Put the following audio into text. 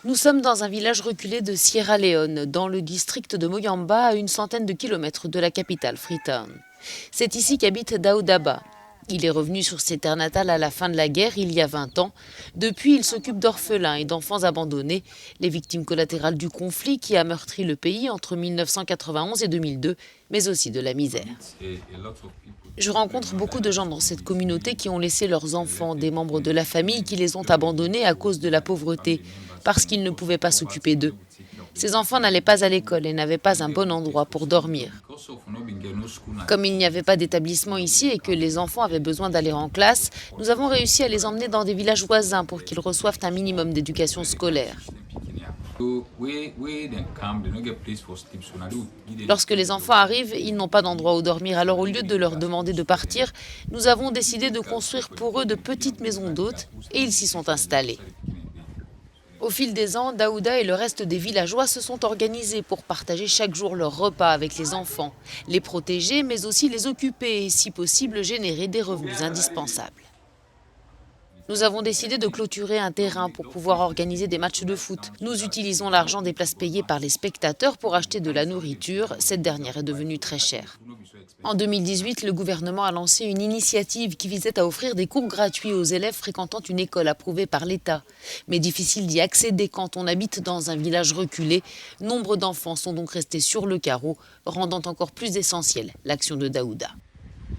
Nous sommes dans un village reculé de Sierra Leone, dans le district de Moyamba, à une centaine de kilomètres de la capitale, Freetown. C'est ici qu'habite Daouda Ba. Il est revenu sur ses terres natales à la fin de la guerre, il y a 20 ans. Depuis, il s'occupe d'orphelins et d'enfants abandonnés, les victimes collatérales du conflit qui a meurtri le pays entre 1991 et 2002, mais aussi de la misère. Je rencontre beaucoup de gens dans cette communauté qui ont laissé leurs enfants, des membres de la famille qui les ont abandonnés à cause de la pauvreté, parce qu'ils ne pouvaient pas s'occuper d'eux. Ces enfants n'allaient pas à l'école et n'avaient pas un bon endroit pour dormir. Comme il n'y avait pas d'établissement ici et que les enfants avaient besoin d'aller en classe, nous avons réussi à les emmener dans des villages voisins pour qu'ils reçoivent un minimum d'éducation scolaire. Lorsque les enfants arrivent, ils n'ont pas d'endroit où dormir. Alors au lieu de leur demander de partir, nous avons décidé de construire pour eux de petites maisons d'hôtes et ils s'y sont installés. Au fil des ans, Daouda et le reste des villageois se sont organisés pour partager chaque jour leurs repas avec les enfants, les protéger mais aussi les occuper et si possible générer des revenus indispensables. Nous avons décidé de clôturer un terrain pour pouvoir organiser des matchs de foot. Nous utilisons l'argent des places payées par les spectateurs pour acheter de la nourriture. Cette dernière est devenue très chère. En 2018, le gouvernement a lancé une initiative qui visait à offrir des cours gratuits aux élèves fréquentant une école approuvée par l'État. Mais difficile d'y accéder quand on habite dans un village reculé. Nombre d'enfants sont donc restés sur le carreau, rendant encore plus essentielle l'action de Daouda.